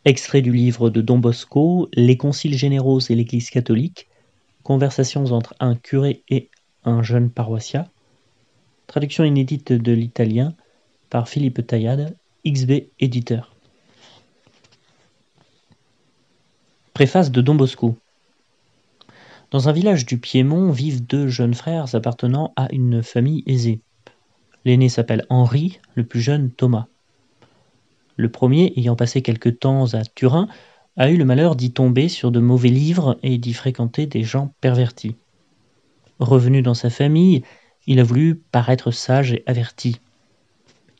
Extrait du livre de Don Bosco, Les conciles généraux et l'Église catholique, conversations entre un curé et un jeune paroissien, traduction inédite de l'italien par Philippe Taillade, XB éditeur. Préface de Don Bosco. Dans un village du Piémont vivent deux jeunes frères appartenant à une famille aisée. L'aîné s'appelle Henri, le plus jeune Thomas. Le premier, ayant passé quelque temps à Turin, a eu le malheur d'y tomber sur de mauvais livres et d'y fréquenter des gens pervertis. Revenu dans sa famille, il a voulu paraître sage et averti.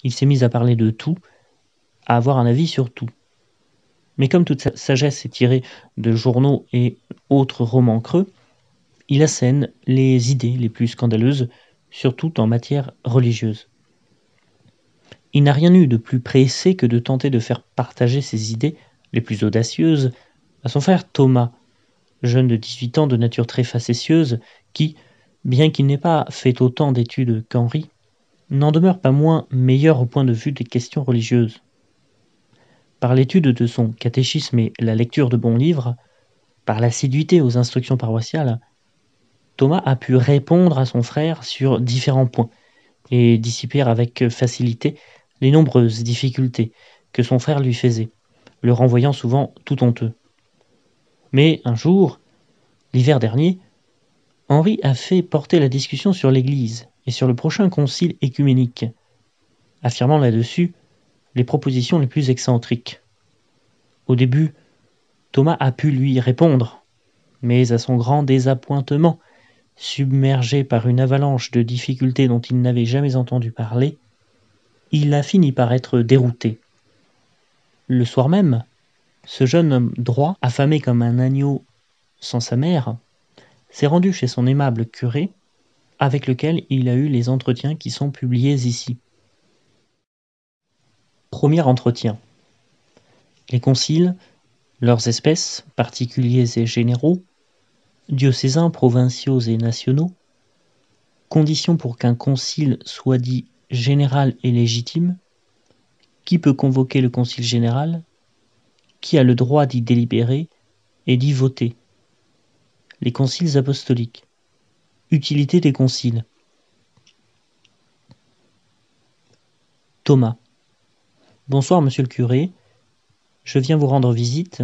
Il s'est mis à parler de tout, à avoir un avis sur tout. Mais comme toute sa sagesse est tirée de journaux et autres romans creux, il assène les idées les plus scandaleuses, surtout en matière religieuse. Il n'a rien eu de plus pressé que de tenter de faire partager ses idées les plus audacieuses à son frère Thomas, jeune de 18 ans de nature très facétieuse, qui, bien qu'il n'ait pas fait autant d'études qu'Henri, n'en demeure pas moins meilleur au point de vue des questions religieuses. Par l'étude de son catéchisme et la lecture de bons livres, par l'assiduité aux instructions paroissiales, Thomas a pu répondre à son frère sur différents points et dissiper avec facilité les nombreuses difficultés que son frère lui faisait, le renvoyant souvent tout honteux. Mais un jour, l'hiver dernier, Henri a fait porter la discussion sur l'Église et sur le prochain concile œcuménique, affirmant là-dessus les propositions les plus excentriques. Au début, Thomas a pu lui répondre, mais à son grand désappointement, submergé par une avalanche de difficultés dont il n'avait jamais entendu parler, il a fini par être dérouté. Le soir même, ce jeune homme droit, affamé comme un agneau sans sa mère, s'est rendu chez son aimable curé, avec lequel il a eu les entretiens qui sont publiés ici. Premier entretien. Les conciles, leurs espèces, particuliers et généraux, diocésains, provinciaux et nationaux, conditions pour qu'un concile soit dit général et légitime, qui peut convoquer le concile général, qui a le droit d'y délibérer et d'y voter, les conciles apostoliques, utilité des conciles. Thomas. Bonsoir, monsieur le curé. Je viens vous rendre visite.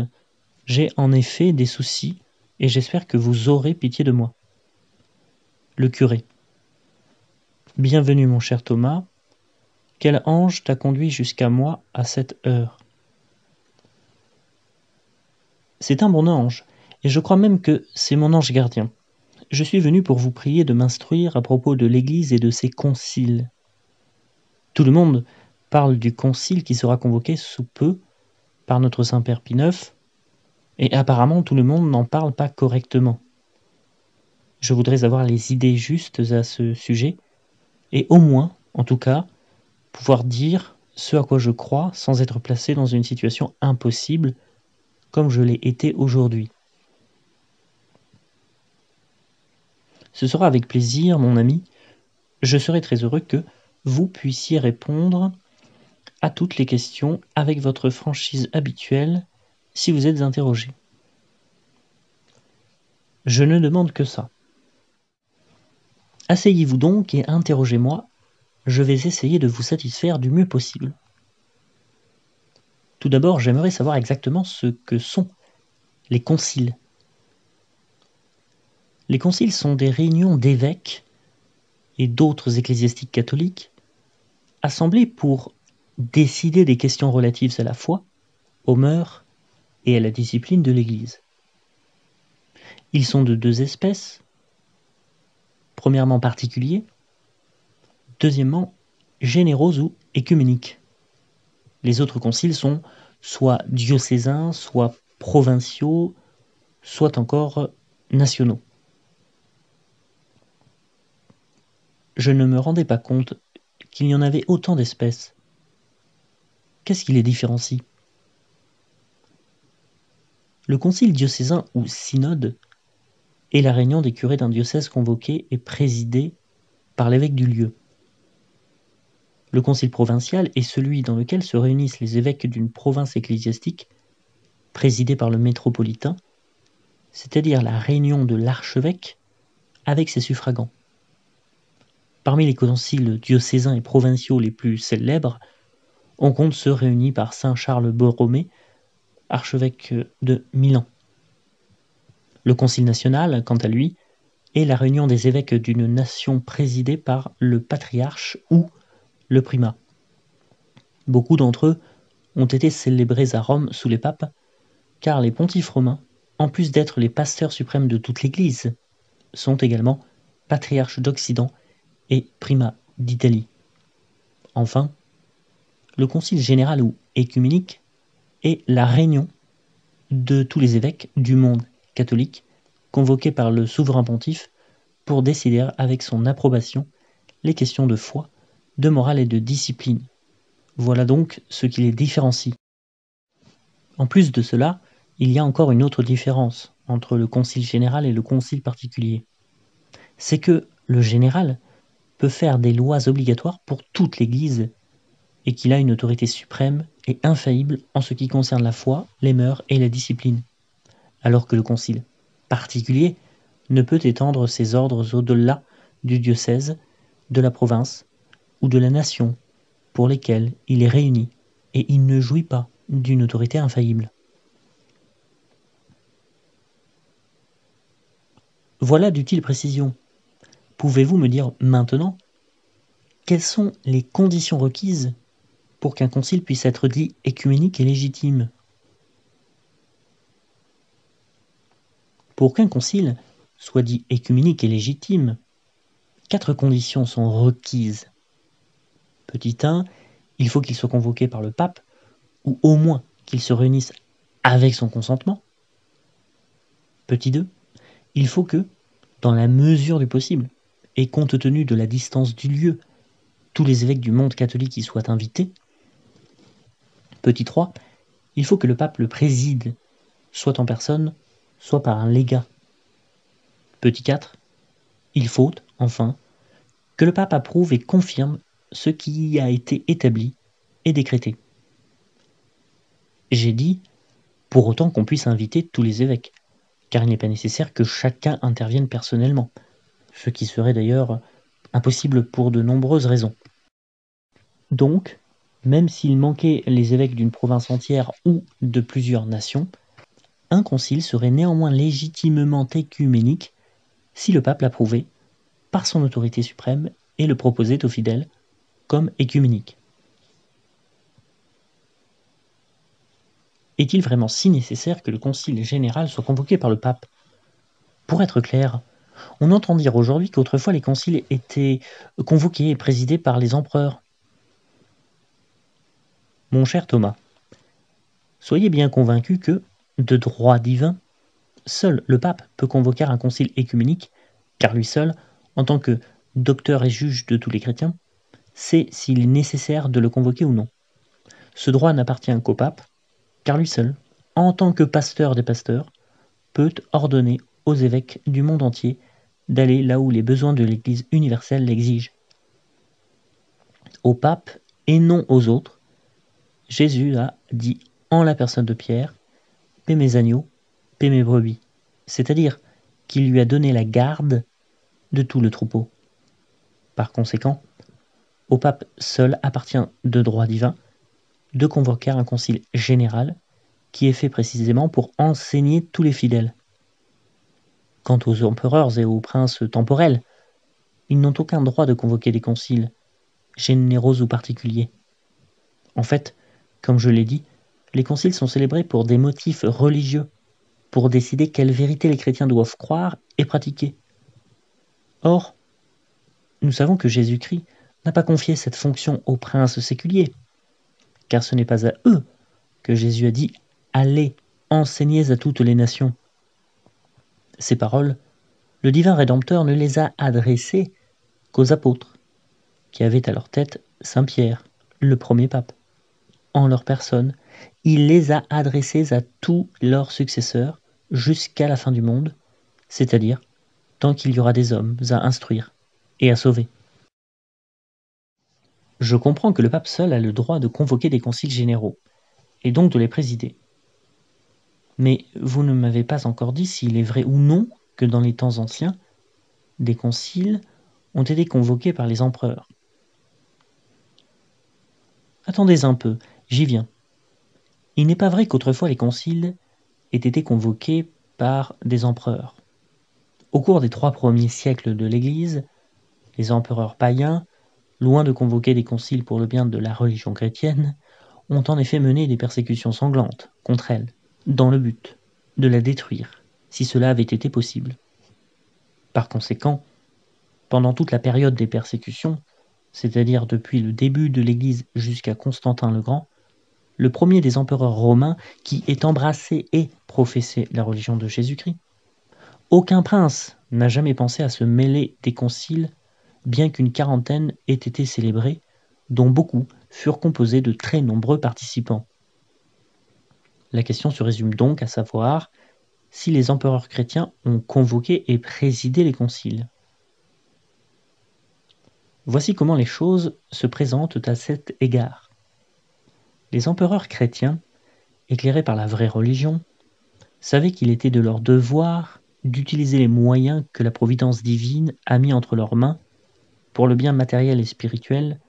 J'ai en effet des soucis et j'espère que vous aurez pitié de moi. Le curé. Bienvenue, mon cher Thomas. Quel ange t'a conduit jusqu'à moi à cette heure? C'est un bon ange, et je crois même que c'est mon ange gardien. Je suis venu pour vous prier de m'instruire à propos de l'Église et de ses conciles. Tout le monde parle du concile qui sera convoqué sous peu par notre Saint-Père Pie IX, et apparemment tout le monde n'en parle pas correctement. Je voudrais avoir les idées justes à ce sujet, et au moins, en tout cas, pouvoir dire ce à quoi je crois sans être placé dans une situation impossible, comme je l'ai été aujourd'hui. Ce sera avec plaisir, mon ami. Je serai très heureux que vous puissiez répondre à toutes les questions avec votre franchise habituelle si vous êtes interrogé. Je ne demande que ça. Asseyez-vous donc et interrogez-moi. Je vais essayer de vous satisfaire du mieux possible. Tout d'abord, j'aimerais savoir exactement ce que sont les conciles. Les conciles sont des réunions d'évêques et d'autres ecclésiastiques catholiques assemblés pour décider des questions relatives à la foi, aux mœurs et à la discipline de l'Église. Ils sont de deux espèces. Premièrement particuliers, deuxièmement généraux ou œcuméniques. Les autres conciles sont soit diocésains, soit provinciaux, soit encore nationaux. Je ne me rendais pas compte qu'il y en avait autant d'espèces. Qu'est-ce qui les différencie? Le concile diocésain ou synode est la réunion des curés d'un diocèse convoqué et présidé par l'évêque du lieu. Le concile provincial est celui dans lequel se réunissent les évêques d'une province ecclésiastique présidée par le métropolitain, c'est-à-dire la réunion de l'archevêque avec ses suffragants. Parmi les conciles diocésains et provinciaux les plus célèbres, on compte ceux réunis par saint Charles Borromée, archevêque de Milan. Le concile national, quant à lui, est la réunion des évêques d'une nation présidée par le patriarche ou le primat. Beaucoup d'entre eux ont été célébrés à Rome sous les papes, car les pontifes romains, en plus d'être les pasteurs suprêmes de toute l'Église, sont également patriarches d'Occident et primats d'Italie. Enfin, le concile général ou écuménique est la réunion de tous les évêques du monde catholique convoqués par le souverain pontife pour décider avec son approbation les questions de foi, de morale et de discipline. Voilà donc ce qui les différencie. En plus de cela, il y a encore une autre différence entre le concile général et le concile particulier. C'est que le général peut faire des lois obligatoires pour toute l'Église et qu'il a une autorité suprême et infaillible en ce qui concerne la foi, les mœurs et la discipline, alors que le concile particulier ne peut étendre ses ordres au-delà du diocèse, de la province ou de la nation pour lesquels il est réuni, et il ne jouit pas d'une autorité infaillible. Voilà d'utiles précisions. Pouvez-vous me dire maintenant quelles sont les conditions requises pour qu'un concile puisse être dit écuménique et légitime? Pour qu'un concile soit dit écuménique et légitime, 4 conditions sont requises. Petit 1, il faut qu'il soit convoqué par le pape, ou au moins qu'il se réunisse avec son consentement. Petit 2, il faut que, dans la mesure du possible, et compte tenu de la distance du lieu, tous les évêques du monde catholique y soient invités. Petit 3, il faut que le pape le préside, soit en personne, soit par un légat. Petit 4, il faut, enfin, que le pape approuve et confirme ce qui y a été établi et décrété. J'ai dit, pour autant qu'on puisse inviter tous les évêques, car il n'est pas nécessaire que chacun intervienne personnellement, ce qui serait d'ailleurs impossible pour de nombreuses raisons. Donc, même s'il manquait les évêques d'une province entière ou de plusieurs nations, un concile serait néanmoins légitimement écuménique si le pape l'approuvait par son autorité suprême et le proposait aux fidèles comme écuménique. Est-il vraiment si nécessaire que le concile général soit convoqué par le pape? Pour être clair, on entend dire aujourd'hui qu'autrefois les conciles étaient convoqués et présidés par les empereurs. Mon cher Thomas, soyez bien convaincu que, de droit divin, seul le pape peut convoquer un concile écuménique, car lui seul, en tant que docteur et juge de tous les chrétiens, sait s'il est nécessaire de le convoquer ou non. Ce droit n'appartient qu'au pape, car lui seul, en tant que pasteur des pasteurs, peut ordonner aux évêques du monde entier d'aller là où les besoins de l'Église universelle l'exigent. Au pape et non aux autres, Jésus a dit en la personne de Pierre, « Paix mes agneaux, paix mes brebis », c'est-à-dire qu'il lui a donné la garde de tout le troupeau. Par conséquent, au pape seul appartient de droit divin de convoquer un concile général qui est fait précisément pour enseigner tous les fidèles. Quant aux empereurs et aux princes temporels, ils n'ont aucun droit de convoquer des conciles, généraux ou particuliers. En fait, comme je l'ai dit, les conciles sont célébrés pour des motifs religieux, pour décider quelle vérité les chrétiens doivent croire et pratiquer. Or, nous savons que Jésus-Christ n'a pas confié cette fonction aux princes séculiers, car ce n'est pas à eux que Jésus a dit « Allez, enseignez à toutes les nations ». Ces paroles, le divin Rédempteur ne les a adressées qu'aux apôtres, qui avaient à leur tête Saint Pierre, le premier pape. En leur personne, il les a adressées à tous leurs successeurs jusqu'à la fin du monde, c'est-à-dire tant qu'il y aura des hommes à instruire et à sauver. Je comprends que le pape seul a le droit de convoquer des conciles généraux, et donc de les présider. Mais vous ne m'avez pas encore dit s'il est vrai ou non que dans les temps anciens, des conciles ont été convoqués par les empereurs. Attendez un peu, j'y viens. Il n'est pas vrai qu'autrefois les conciles aient été convoqués par des empereurs. Au cours des 3 premiers siècles de l'Église, les empereurs païens, loin de convoquer des conciles pour le bien de la religion chrétienne, ont en effet mené des persécutions sanglantes contre elle, dans le but de la détruire, si cela avait été possible. Par conséquent, pendant toute la période des persécutions, c'est-à-dire depuis le début de l'Église jusqu'à Constantin le Grand, le premier des empereurs romains qui ait embrassé et professé la religion de Jésus-Christ, aucun prince n'a jamais pensé à se mêler des conciles, bien qu'une quarantaine ait été célébrés, dont beaucoup furent composés de très nombreux participants. La question se résume donc à savoir si les empereurs chrétiens ont convoqué et présidé les conciles. Voici comment les choses se présentent à cet égard. Les empereurs chrétiens, éclairés par la vraie religion, savaient qu'il était de leur devoir d'utiliser les moyens que la providence divine a mis entre leurs mains pour le bien matériel et spirituel,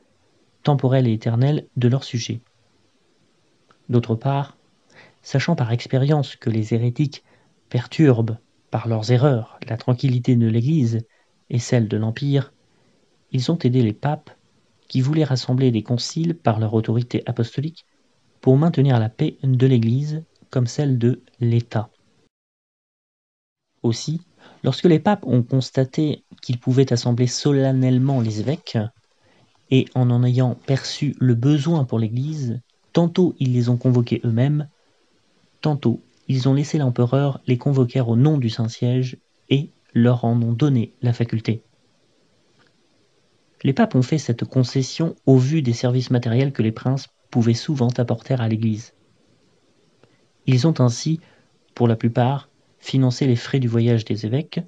temporel et éternel de leurs sujets. D'autre part, sachant par expérience que les hérétiques perturbent, par leurs erreurs, la tranquillité de l'Église et celle de l'Empire, ils ont aidé les papes qui voulaient rassembler des conciles par leur autorité apostolique pour maintenir la paix de l'Église comme celle de l'État. Aussi, lorsque les papes ont constaté qu'ils pouvaient assembler solennellement les évêques, et en ayant perçu le besoin pour l'Église, tantôt ils les ont convoqués eux-mêmes, tantôt ils ont laissé l'empereur les convoquer au nom du Saint-Siège et leur en ont donné la faculté. Les papes ont fait cette concession au vu des services matériels que les princes pouvaient souvent apporter à l'Église. Ils ont ainsi, pour la plupart, financé les frais du voyage des évêques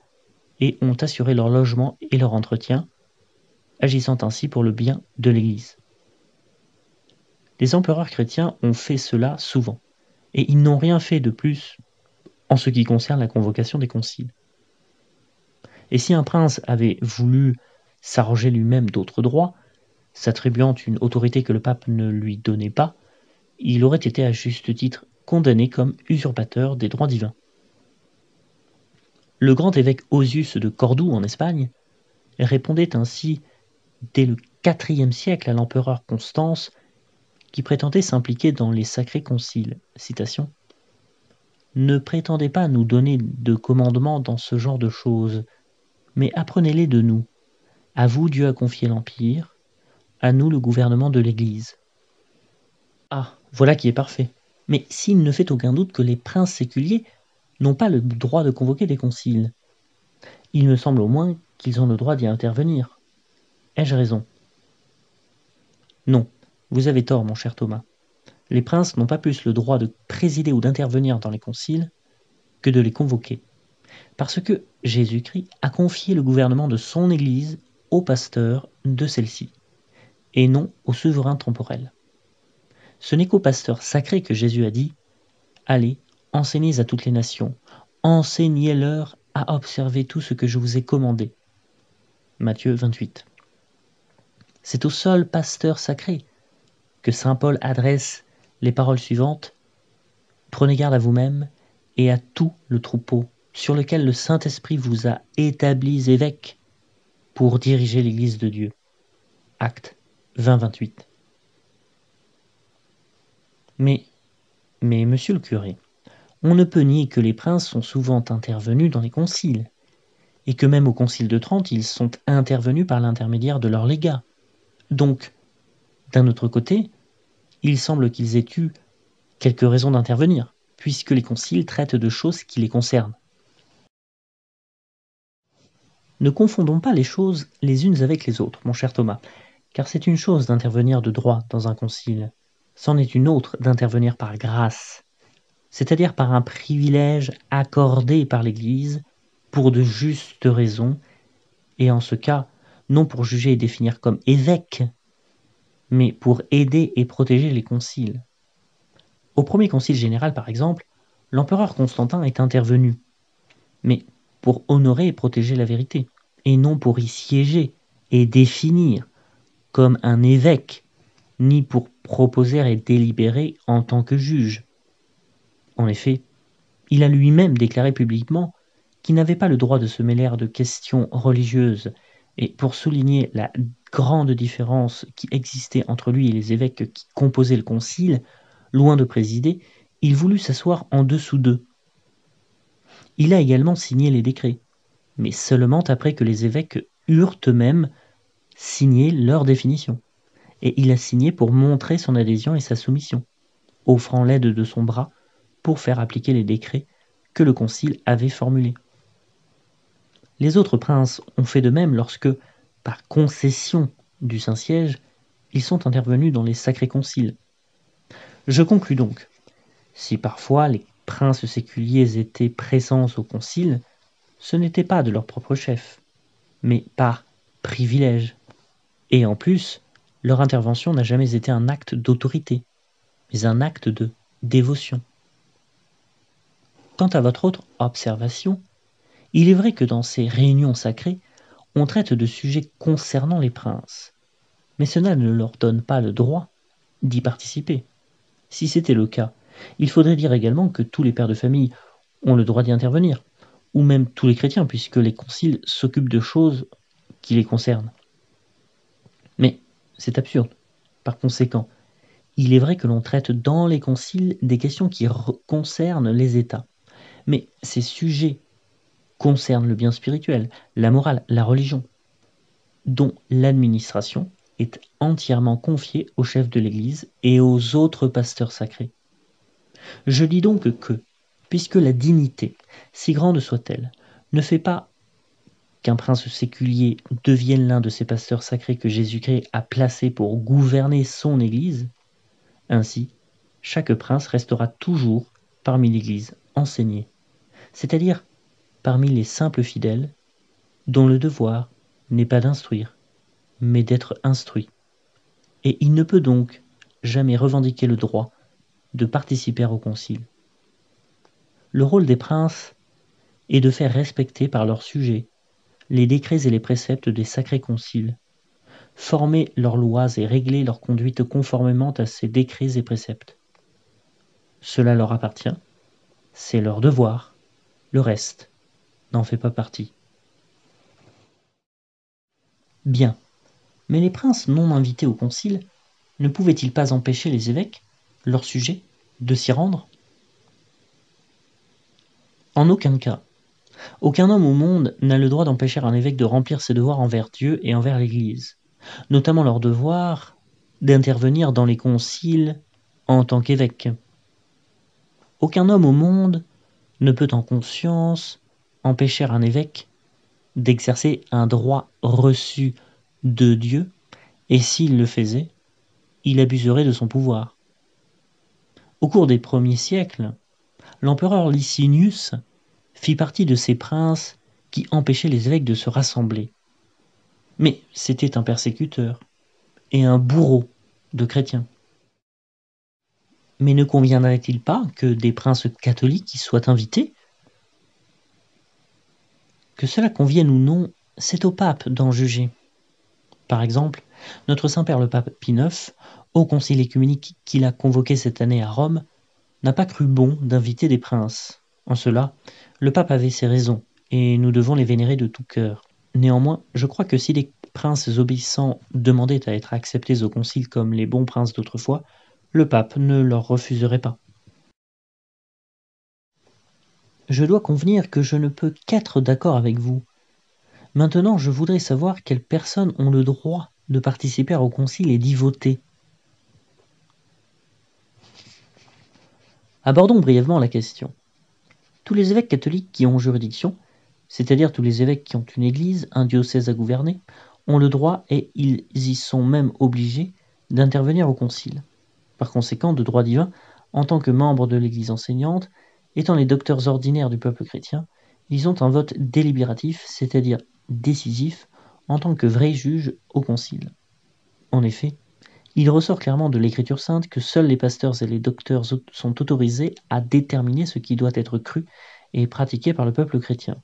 et ont assuré leur logement et leur entretien, agissant ainsi pour le bien de l'Église. Les empereurs chrétiens ont fait cela souvent, et ils n'ont rien fait de plus en ce qui concerne la convocation des conciles. Et si un prince avait voulu s'arroger lui-même d'autres droits, s'attribuant une autorité que le pape ne lui donnait pas, il aurait été à juste titre condamné comme usurpateur des droits divins. Le grand évêque Osius de Cordoue en Espagne répondait ainsi dès le IVe siècle à l'empereur Constance qui prétendait s'impliquer dans les sacrés conciles. Citation. Ne prétendez pas nous donner de commandements dans ce genre de choses, mais apprenez-les de nous. À vous Dieu a confié l'Empire, à nous le gouvernement de l'Église. Ah, voilà qui est parfait. Mais s'il ne fait aucun doute que les princes séculiers n'ont pas le droit de convoquer des conciles, il me semble au moins qu'ils ont le droit d'y intervenir. Ai-je raison? Non, vous avez tort, mon cher Thomas. Les princes n'ont pas plus le droit de présider ou d'intervenir dans les conciles que de les convoquer. Parce que Jésus-Christ a confié le gouvernement de son Église au pasteur de celle-ci, et non au souverain temporel. Ce n'est qu'au pasteur sacré que Jésus a dit « Allez, enseignez à toutes les nations, enseignez-leur à observer tout ce que je vous ai commandé. » Matthieu 28. C'est au seul pasteur sacré que saint Paul adresse les paroles suivantes « Prenez garde à vous-même et à tout le troupeau sur lequel le Saint-Esprit vous a établis évêques pour diriger l'Église de Dieu. » Actes 20-28. Mais, monsieur le curé, on ne peut nier que les princes sont souvent intervenus dans les conciles, et que même au concile de Trente, ils sont intervenus par l'intermédiaire de leurs légats. Donc, d'un autre côté, il semble qu'ils aient eu quelques raisons d'intervenir, puisque les conciles traitent de choses qui les concernent. Ne confondons pas les choses les unes avec les autres, mon cher Thomas, car c'est une chose d'intervenir de droit dans un concile, c'en est une autre d'intervenir par grâce, c'est-à-dire par un privilège accordé par l'Église pour de justes raisons, et en ce cas, non pour juger et définir comme évêque, mais pour aider et protéger les conciles. Au premier concile général, par exemple, l'empereur Constantin est intervenu, mais pour honorer et protéger la vérité, et non pour y siéger et définir comme un évêque, ni pour proposer et délibérer en tant que juge. En effet, il a lui-même déclaré publiquement qu'il n'avait pas le droit de se mêler de questions religieuses, et pour souligner la grande différence qui existait entre lui et les évêques qui composaient le concile, loin de présider, il voulut s'asseoir en dessous d'eux. Il a également signé les décrets, mais seulement après que les évêques eurent eux-mêmes signé leur définition. Et il a signé pour montrer son adhésion et sa soumission, offrant l'aide de son bras pour faire appliquer les décrets que le concile avait formulés. Les autres princes ont fait de même lorsque, par concession du Saint-Siège, ils sont intervenus dans les sacrés conciles. Je conclus donc, si parfois les princes séculiers étaient présents au concile, ce n'était pas de leur propre chef, mais par privilège. Et en plus, leur intervention n'a jamais été un acte d'autorité, mais un acte de dévotion. Quant à votre autre observation, il est vrai que dans ces réunions sacrées, on traite de sujets concernant les princes, mais cela ne leur donne pas le droit d'y participer. Si c'était le cas, il faudrait dire également que tous les pères de famille ont le droit d'y intervenir, ou même tous les chrétiens, puisque les conciles s'occupent de choses qui les concernent. Mais c'est absurde. Par conséquent, il est vrai que l'on traite dans les conciles des questions qui concernent les États. Mais ces sujets concernent le bien spirituel, la morale, la religion, dont l'administration est entièrement confiée au chef de l'Église et aux autres pasteurs sacrés. Je dis donc que, puisque la dignité, si grande soit-elle, ne fait pas qu'un prince séculier devienne l'un de ces pasteurs sacrés que Jésus-Christ a placés pour gouverner son Église, ainsi, chaque prince restera toujours parmi l'Église enseignée, c'est-à-dire parmi les simples fidèles, dont le devoir n'est pas d'instruire, mais d'être instruit. Et il ne peut donc jamais revendiquer le droit de participer au concile. Le rôle des princes est de faire respecter par leurs sujets les décrets et les préceptes des sacrés conciles, former leurs lois et régler leur conduite conformément à ces décrets et préceptes. Cela leur appartient, c'est leur devoir, le reste n'en fait pas partie. Bien, mais les princes non invités au concile ne pouvaient-ils pas empêcher les évêques, leurs sujets, de s'y rendre? En aucun cas. Aucun homme au monde n'a le droit d'empêcher un évêque de remplir ses devoirs envers Dieu et envers l'Église, notamment leur devoir d'intervenir dans les conciles en tant qu'évêque. Aucun homme au monde ne peut en conscience empêcher un évêque d'exercer un droit reçu de Dieu, et s'il le faisait, il abuserait de son pouvoir. Au cours des premiers siècles, l'empereur Licinius fit partie de ces princes qui empêchaient les évêques de se rassembler. Mais c'était un persécuteur et un bourreau de chrétiens. Mais ne conviendrait-il pas que des princes catholiques y soient invités? Que cela convienne ou non, c'est au pape d'en juger. Par exemple, notre Saint-Père le pape Pie IX, au concile œcuménique qu'il a convoqué cette année à Rome, n'a pas cru bon d'inviter des princes. En cela, le pape avait ses raisons, et nous devons les vénérer de tout cœur. Néanmoins, je crois que si les princes obéissants demandaient à être acceptés au concile comme les bons princes d'autrefois, le pape ne leur refuserait pas. Je dois convenir que je ne peux qu'être d'accord avec vous. Maintenant, je voudrais savoir quelles personnes ont le droit de participer au concile et d'y voter. Abordons brièvement la question. Tous les évêques catholiques qui ont juridiction, c'est-à-dire tous les évêques qui ont une église, un diocèse à gouverner, ont le droit et ils y sont même obligés d'intervenir au concile. Par conséquent, de droit divin, en tant que membres de l'église enseignante, étant les docteurs ordinaires du peuple chrétien, ils ont un vote délibératif, c'est-à-dire décisif, en tant que vrais juges au concile. En effet, Il ressort clairement de l'Écriture sainte que seuls les pasteurs et les docteurs sont autorisés à déterminer ce qui doit être cru et pratiqué par le peuple chrétien.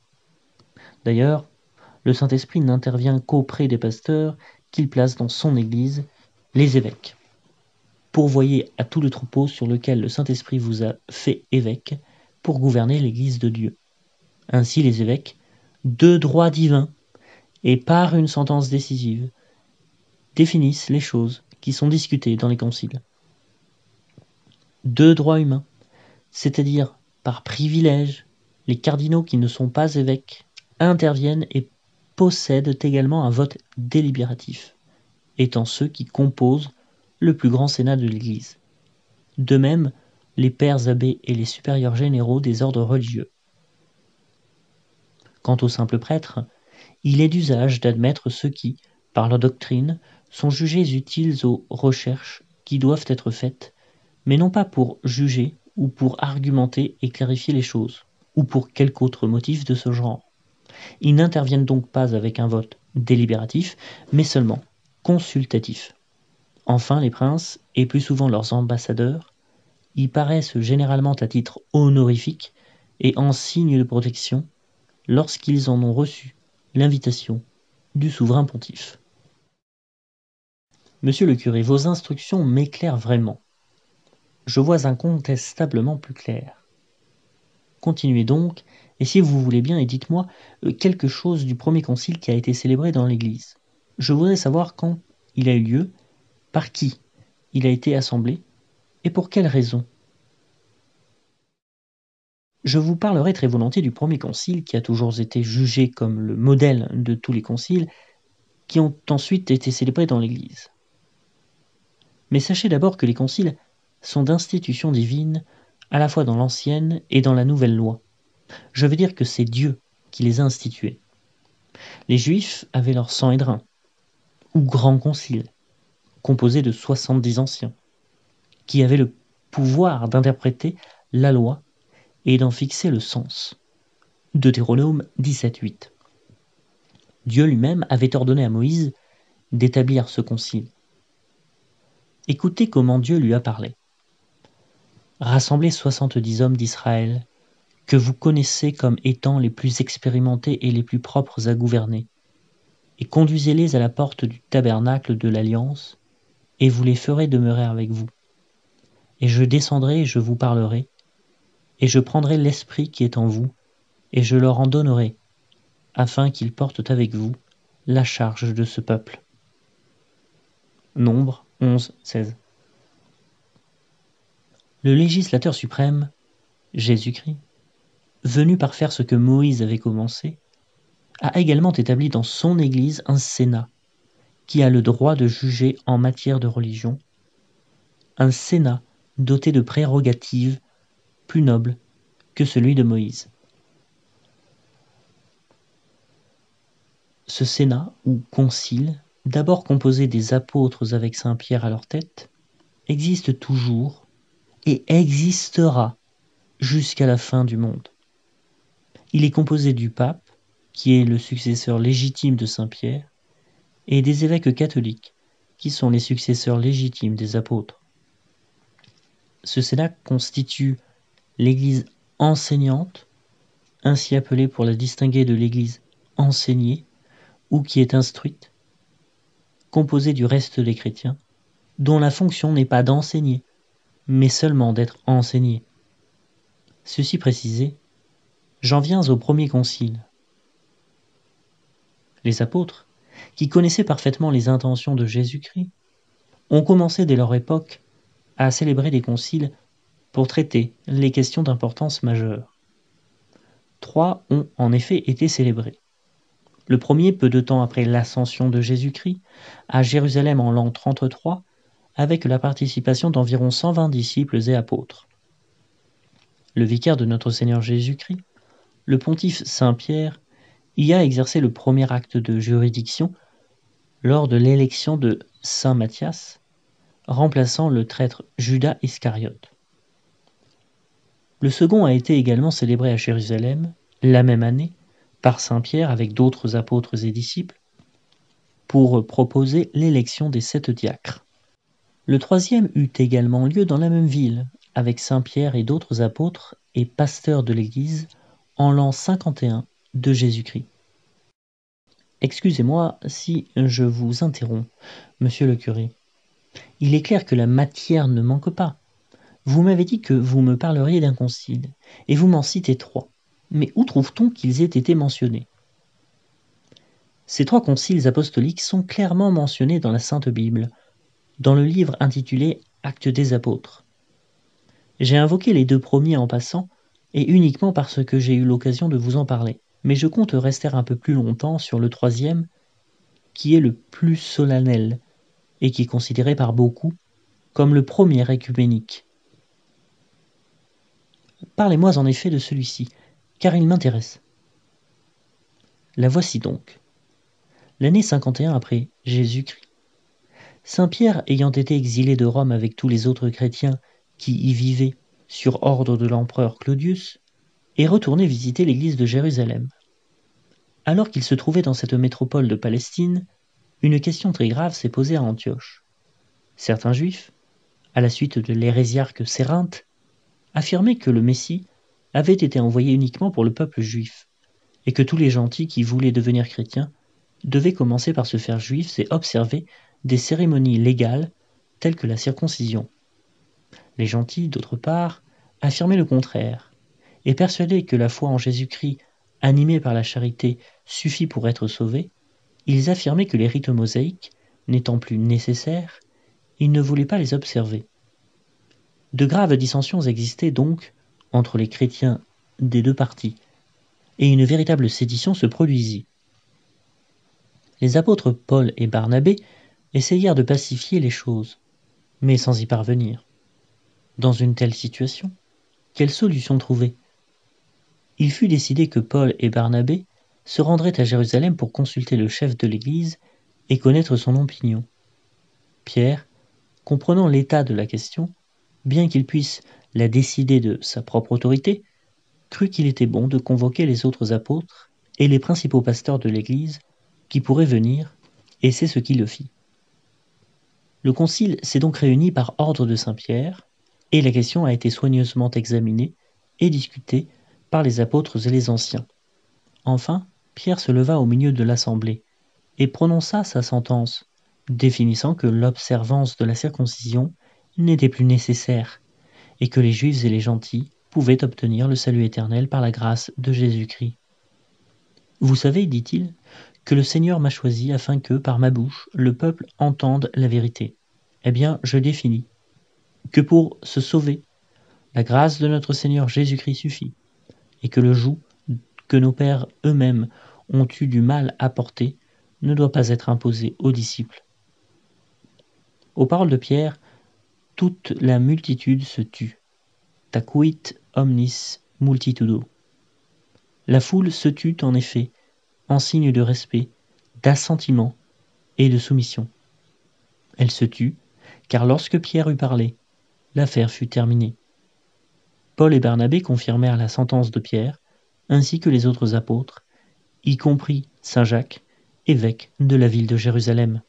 D'ailleurs, le Saint-Esprit n'intervient qu'auprès des pasteurs qu'il place dans son Église, les évêques. Pourvoyez à tout le troupeau sur lequel le Saint-Esprit vous a fait évêque pour gouverner l'Église de Dieu. Ainsi les évêques, de droit divin et par une sentence décisive, définissent les choses qui sont discutées dans les conciles. De droit humain, c'est-à-dire par privilège, les cardinaux qui ne sont pas évêques interviennent et possèdent également un vote délibératif, étant ceux qui composent le plus grand sénat de l'Église. De même, les pères abbés et les supérieurs généraux des ordres religieux. Quant aux simples prêtres, il est d'usage d'admettre ceux qui, par leur doctrine, sont jugés utiles aux recherches qui doivent être faites, mais non pas pour juger ou pour argumenter et clarifier les choses, ou pour quelque autre motif de ce genre. Ils n'interviennent donc pas avec un vote délibératif, mais seulement consultatif. Enfin, les princes, et plus souvent leurs ambassadeurs, y paraissent généralement à titre honorifique et en signe de protection lorsqu'ils en ont reçu l'invitation du souverain pontife. Monsieur le curé, vos instructions m'éclairent vraiment. Je vois incontestablement plus clair. Continuez donc, et si vous voulez bien, et dites-moi quelque chose du premier concile qui a été célébré dans l'Église. Je voudrais savoir quand il a eu lieu, par qui il a été assemblé, et pour quelles raisons. Je vous parlerai très volontiers du premier concile qui a toujours été jugé comme le modèle de tous les conciles qui ont ensuite été célébrés dans l'Église. Mais sachez d'abord que les conciles sont d'institutions divines à la fois dans l'ancienne et dans la nouvelle loi. Je veux dire que c'est Dieu qui les a institués. Les Juifs avaient leur Sanhédrin, ou Grand Concile, composé de 70 anciens, qui avaient le pouvoir d'interpréter la loi et d'en fixer le sens. Deutéronome 17.8. Dieu lui-même avait ordonné à Moïse d'établir ce concile. Écoutez comment Dieu lui a parlé. Rassemblez 70 hommes d'Israël, que vous connaissez comme étant les plus expérimentés et les plus propres à gouverner, et conduisez-les à la porte du tabernacle de l'Alliance, et vous les ferez demeurer avec vous. Et je descendrai et je vous parlerai, et je prendrai l'esprit qui est en vous, et je leur en donnerai, afin qu'ils portent avec vous la charge de ce peuple. Nombre 11-16. Le législateur suprême, Jésus-Christ, venu par faire ce que Moïse avait commencé, a également établi dans son Église un Sénat qui a le droit de juger en matière de religion, un Sénat doté de prérogatives plus nobles que celui de Moïse. Ce Sénat, ou concile, d'abord composé des apôtres avec saint Pierre à leur tête, existe toujours et existera jusqu'à la fin du monde. Il est composé du pape, qui est le successeur légitime de saint Pierre, et des évêques catholiques, qui sont les successeurs légitimes des apôtres. Ce Sénat constitue l'Église enseignante, ainsi appelée pour la distinguer de l'Église enseignée, ou qui est instruite, composée du reste des chrétiens, dont la fonction n'est pas d'enseigner, mais seulement d'être enseigné. Ceci précisé, j'en viens au premier concile. Les apôtres, qui connaissaient parfaitement les intentions de Jésus-Christ, ont commencé dès leur époque à célébrer des conciles pour traiter les questions d'importance majeure. 3 ont en effet été célébrés. Le premier, peu de temps après l'ascension de Jésus-Christ, à Jérusalem en l'an 33, avec la participation d'environ 120 disciples et apôtres. Le vicaire de notre Seigneur Jésus-Christ, le pontife Saint Pierre, y a exercé le premier acte de juridiction lors de l'élection de Saint Matthias, remplaçant le traître Judas Iscariote. Le second a été également célébré à Jérusalem, la même année, par Saint Pierre avec d'autres apôtres et disciples, pour proposer l'élection des 7 diacres. Le troisième eut également lieu dans la même ville, avec saint Pierre et d'autres apôtres et pasteurs de l'Église, en l'an 51 de Jésus-Christ. Excusez-moi si je vous interromps, monsieur le curé. Il est clair que la matière ne manque pas. Vous m'avez dit que vous me parleriez d'un concile, et vous m'en citez 3. Mais où trouve-t-on qu'ils aient été mentionnés? Ces 3 conciles apostoliques sont clairement mentionnés dans la Sainte Bible, dans le livre intitulé Actes des Apôtres. J'ai invoqué les 2 premiers en passant, et uniquement parce que j'ai eu l'occasion de vous en parler, mais je compte rester un peu plus longtemps sur le 3e, qui est le plus solennel, et qui est considéré par beaucoup comme le premier œcuménique. Parlez-moi en effet de celui-ci, car il m'intéresse. La voici donc. L'année 51 après Jésus-Christ. Saint Pierre ayant été exilé de Rome avec tous les autres chrétiens qui y vivaient sur ordre de l'empereur Claudius, est retourné visiter l'église de Jérusalem. Alors qu'il se trouvait dans cette métropole de Palestine, une question très grave s'est posée à Antioche. Certains juifs, à la suite de l'hérésiarque Cérinthe, affirmaient que le Messie avait été envoyé uniquement pour le peuple juif, et que tous les gentils qui voulaient devenir chrétiens devaient commencer par se faire juifs et observer des cérémonies légales telles que la circoncision. Les gentils, d'autre part, affirmaient le contraire, et persuadés que la foi en Jésus-Christ, animée par la charité, suffit pour être sauvés, ils affirmaient que les rites mosaïques, n'étant plus nécessaires, ils ne voulaient pas les observer. De graves dissensions existaient donc entre les chrétiens des 2 parties, et une véritable sédition se produisit. Les apôtres Paul et Barnabé essayèrent de pacifier les choses, mais sans y parvenir. Dans une telle situation, quelle solution trouver? Il fut décidé que Paul et Barnabé se rendraient à Jérusalem pour consulter le chef de l'Église et connaître son opinion. Pierre, comprenant l'état de la question, bien qu'il puisse la décider de sa propre autorité, crut qu'il était bon de convoquer les autres apôtres et les principaux pasteurs de l'Église qui pourraient venir, et c'est ce qu'il le fit. Le concile s'est donc réuni par ordre de saint Pierre, et la question a été soigneusement examinée et discutée par les apôtres et les anciens. Enfin, Pierre se leva au milieu de l'assemblée et prononça sa sentence, définissant que l'observance de la circoncision n'était plus nécessaire, et que les juifs et les gentils pouvaient obtenir le salut éternel par la grâce de Jésus-Christ. Vous savez, dit-il, que le Seigneur m'a choisi afin que, par ma bouche, le peuple entende la vérité. Eh bien, je définis que pour se sauver, la grâce de notre Seigneur Jésus-Christ suffit, et que le joug que nos pères eux-mêmes ont eu du mal à porter ne doit pas être imposé aux disciples. Aux paroles de Pierre, toute la multitude se tut. Tacuit omnis multitudo. La foule se tut en effet, en signe de respect, d'assentiment et de soumission. Elle se tut, car lorsque Pierre eut parlé, l'affaire fut terminée. Paul et Barnabé confirmèrent la sentence de Pierre, ainsi que les autres apôtres, y compris saint Jacques, évêque de la ville de Jérusalem.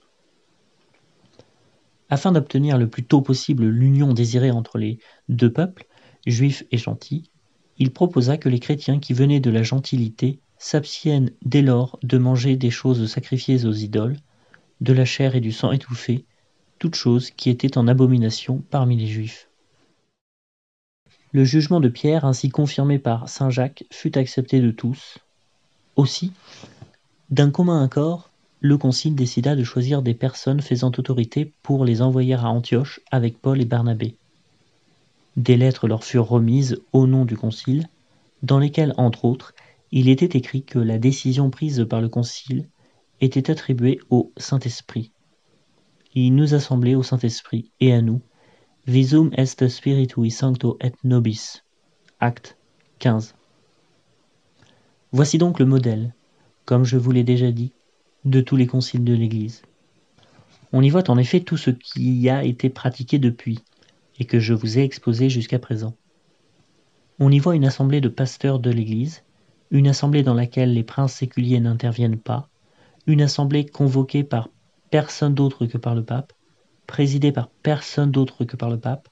Afin d'obtenir le plus tôt possible l'union désirée entre les 2 peuples, juifs et gentils, il proposa que les chrétiens qui venaient de la gentilité s'abstiennent dès lors de manger des choses sacrifiées aux idoles, de la chair et du sang étouffé, toutes choses qui étaient en abomination parmi les juifs. Le jugement de Pierre, ainsi confirmé par saint Jacques, fut accepté de tous. Aussi, d'un commun accord, le concile décida de choisir des personnes faisant autorité pour les envoyer à Antioche avec Paul et Barnabé. Des lettres leur furent remises au nom du concile, dans lesquelles, entre autres, il était écrit que la décision prise par le concile était attribuée au Saint-Esprit. Il nous a semblé au Saint-Esprit et à nous, visum est spiritui sancto et nobis. Acte 15. Voici donc le modèle, comme je vous l'ai déjà dit, de tous les conciles de l'Église. On y voit en effet tout ce qui y a été pratiqué depuis, et que je vous ai exposé jusqu'à présent. On y voit une assemblée de pasteurs de l'Église, une assemblée dans laquelle les princes séculiers n'interviennent pas, une assemblée convoquée par personne d'autre que par le pape, présidée par personne d'autre que par le pape,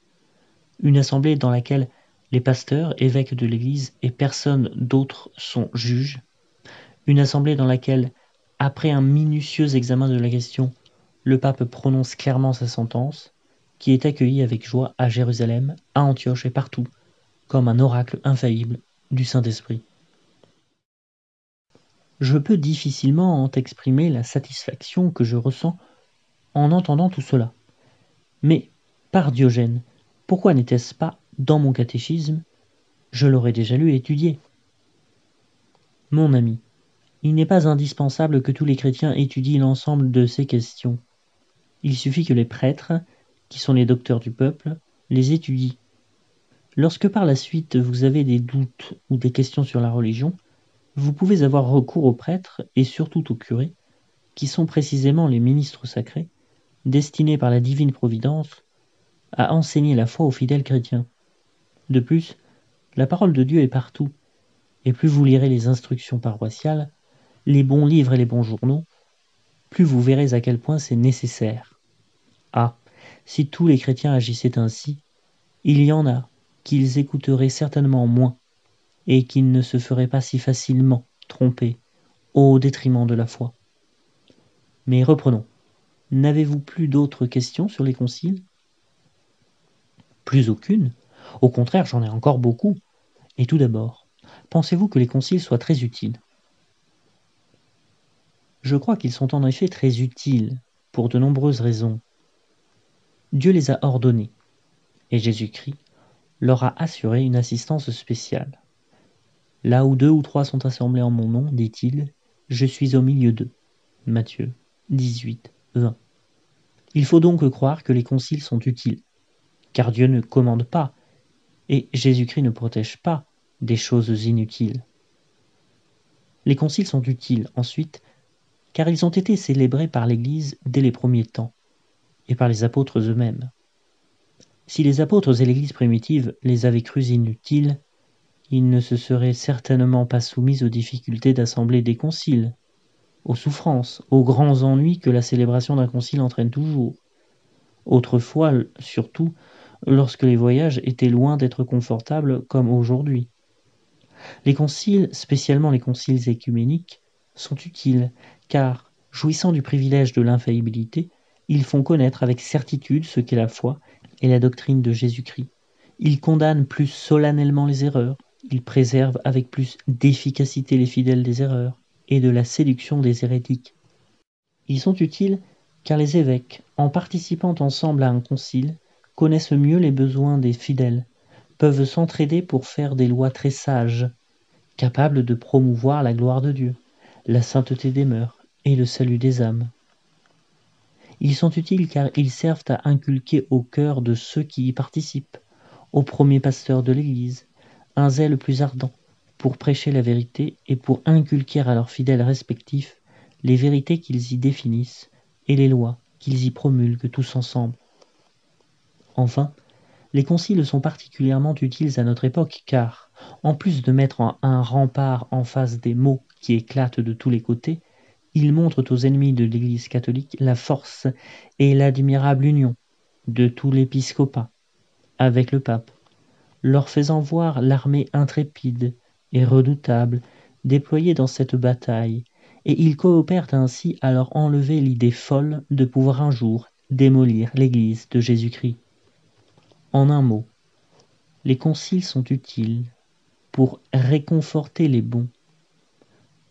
une assemblée dans laquelle les pasteurs, évêques de l'Église et personne d'autre sont juges, une assemblée dans laquelle, après un minutieux examen de la question, le pape prononce clairement sa sentence, qui est accueillie avec joie à Jérusalem, à Antioche et partout, comme un oracle infaillible du Saint-Esprit. Je peux difficilement en exprimer la satisfaction que je ressens en entendant tout cela. Mais, par Diogène, pourquoi n'était-ce pas dans mon catéchisme? Je l'aurais déjà lu et étudié. Mon ami, il n'est pas indispensable que tous les chrétiens étudient l'ensemble de ces questions. Il suffit que les prêtres, qui sont les docteurs du peuple, les étudient. Lorsque par la suite vous avez des doutes ou des questions sur la religion, vous pouvez avoir recours aux prêtres et surtout aux curés, qui sont précisément les ministres sacrés, destinés par la divine providence à enseigner la foi aux fidèles chrétiens. De plus, la parole de Dieu est partout, et plus vous lirez les instructions paroissiales, les bons livres et les bons journaux, plus vous verrez à quel point c'est nécessaire. Ah, si tous les chrétiens agissaient ainsi, il y en a qu'ils écouteraient certainement moins, et qu'ils ne se feraient pas si facilement tromper au détriment de la foi. Mais reprenons. N'avez-vous plus d'autres questions sur les conciles? Plus aucune. Au contraire, j'en ai encore beaucoup. Et tout d'abord, pensez-vous que les conciles soient très utiles? Je crois qu'ils sont en effet très utiles, pour de nombreuses raisons. Dieu les a ordonnés, et Jésus-Christ leur a assuré une assistance spéciale. Là où 2 ou 3 sont assemblés en mon nom, dit-il, je suis au milieu d'eux. Matthieu 18, 20. Il faut donc croire que les conciles sont utiles, car Dieu ne commande pas, et Jésus-Christ ne protège pas des choses inutiles. Les conciles sont utiles, ensuite, car ils ont été célébrés par l'Église dès les premiers temps, et par les apôtres eux-mêmes. Si les apôtres et l'Église primitive les avaient crus inutiles, ils ne se seraient certainement pas soumis aux difficultés d'assembler des conciles, aux souffrances, aux grands ennuis que la célébration d'un concile entraîne toujours. Autrefois, surtout, lorsque les voyages étaient loin d'être confortables comme aujourd'hui. Les conciles, spécialement les conciles écuméniques, sont utiles, car, jouissant du privilège de l'infaillibilité, ils font connaître avec certitude ce qu'est la foi et la doctrine de Jésus-Christ. Ils condamnent plus solennellement les erreurs, ils préservent avec plus d'efficacité les fidèles des erreurs et de la séduction des hérétiques. Ils sont utiles car les évêques, en participant ensemble à un concile, connaissent mieux les besoins des fidèles, peuvent s'entraider pour faire des lois très sages, capables de promouvoir la gloire de Dieu, la sainteté des mœurs et le salut des âmes. Ils sont utiles car ils servent à inculquer au cœur de ceux qui y participent, aux premiers pasteurs de l'Église, un zèle plus ardent pour prêcher la vérité et pour inculquer à leurs fidèles respectifs les vérités qu'ils y définissent et les lois qu'ils y promulguent tous ensemble. Enfin, les conciles sont particulièrement utiles à notre époque car, en plus de mettre un rempart en face des maux qui éclatent de tous les côtés, ils montrent aux ennemis de l'Église catholique la force et l'admirable union de tout l'épiscopat avec le pape, leur faisant voir l'armée intrépide et redoutable déployée dans cette bataille, et ils coopèrent ainsi à leur enlever l'idée folle de pouvoir un jour démolir l'Église de Jésus-Christ. En un mot, les conciles sont utiles pour réconforter les bons,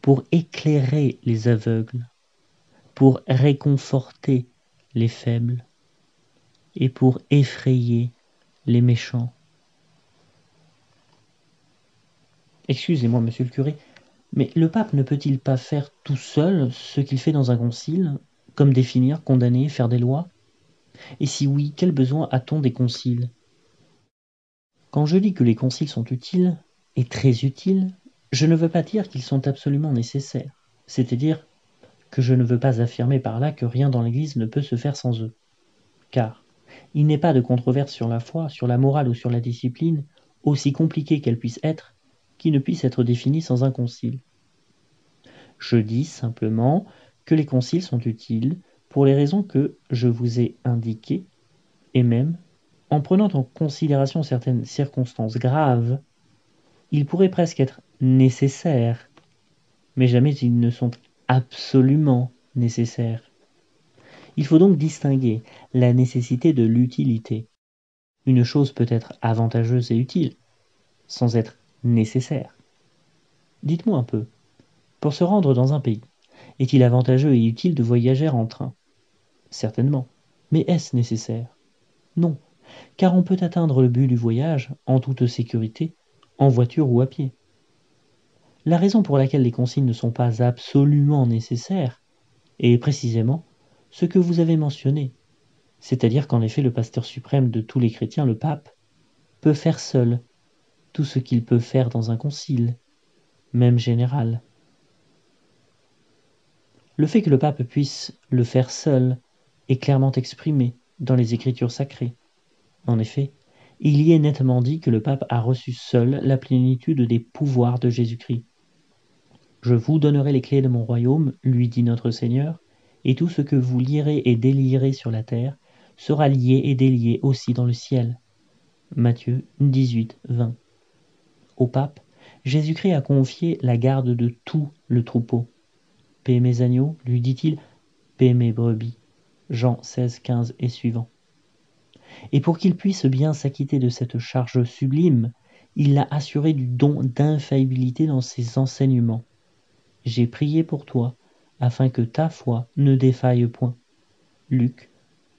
pour éclairer les aveugles, pour réconforter les faibles et pour effrayer les méchants. Excusez-moi, monsieur le curé, mais le pape ne peut-il pas faire tout seul ce qu'il fait dans un concile, comme définir, condamner, faire des lois? Et si oui, quel besoin a-t-on des conciles? Quand je dis que les conciles sont utiles, et très utiles, je ne veux pas dire qu'ils sont absolument nécessaires, c'est-à-dire que je ne veux pas affirmer par là que rien dans l'Église ne peut se faire sans eux. Car il n'est pas de controverse sur la foi, sur la morale ou sur la discipline, aussi compliquée qu'elle puisse être, qui ne puisse être définie sans un concile. Je dis simplement que les conciles sont utiles pour les raisons que je vous ai indiquées, et même, en prenant en considération certaines circonstances graves, il pourrait presque être nécessaire, mais jamais ils ne sont absolument nécessaires. Il faut donc distinguer la nécessité de l'utilité. Une chose peut être avantageuse et utile, sans être nécessaire. Dites-moi un peu, pour se rendre dans un pays, est-il avantageux et utile de voyager en train? Certainement. Mais est-ce nécessaire? Non, car on peut atteindre le but du voyage, en toute sécurité, en voiture ou à pied. La raison pour laquelle les consignes ne sont pas absolument nécessaires est précisément ce que vous avez mentionné, c'est-à-dire qu'en effet le pasteur suprême de tous les chrétiens, le pape, peut faire seul tout ce qu'il peut faire dans un concile, même général. Le fait que le pape puisse le faire seul est clairement exprimé dans les Écritures sacrées. En effet, il y est nettement dit que le pape a reçu seul la plénitude des pouvoirs de Jésus-Christ. Je vous donnerai les clés de mon royaume, lui dit notre Seigneur, et tout ce que vous lierez et délierez sur la terre sera lié et délié aussi dans le ciel. Matthieu 18, 20. Au pape, Jésus-Christ a confié la garde de tout le troupeau. Paix mes agneaux, lui dit-il, paix mes brebis. Jean 16, 15 et suivant. Et pour qu'il puisse bien s'acquitter de cette charge sublime, il l'a assuré du don d'infaillibilité dans ses enseignements. J'ai prié pour toi, afin que ta foi ne défaille point. Luc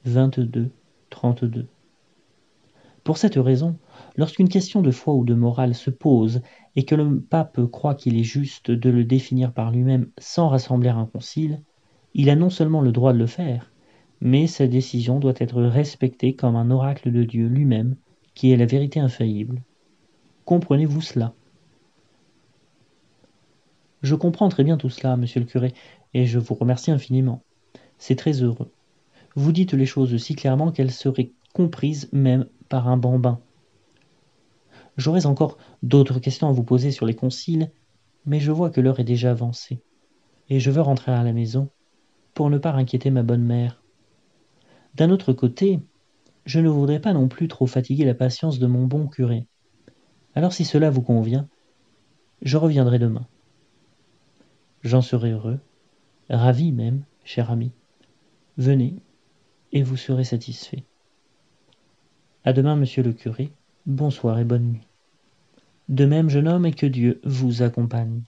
22, 32. Pour cette raison, lorsqu'une question de foi ou de morale se pose et que le pape croit qu'il est juste de le définir par lui-même sans rassembler un concile, il a non seulement le droit de le faire, mais sa décision doit être respectée comme un oracle de Dieu lui-même, qui est la vérité infaillible. Comprenez-vous cela? Je comprends très bien tout cela, monsieur le curé, et je vous remercie infiniment. C'est très heureux. Vous dites les choses si clairement qu'elles seraient comprises même par un bambin. J'aurais encore d'autres questions à vous poser sur les conciles, mais je vois que l'heure est déjà avancée, et je veux rentrer à la maison pour ne pas inquiéter ma bonne mère. D'un autre côté, je ne voudrais pas non plus trop fatiguer la patience de mon bon curé. Alors si cela vous convient, je reviendrai demain. J'en serai heureux, ravi même, cher ami. Venez, et vous serez satisfait. À demain, monsieur le curé. Bonsoir et bonne nuit. De même, jeune homme, et que Dieu vous accompagne.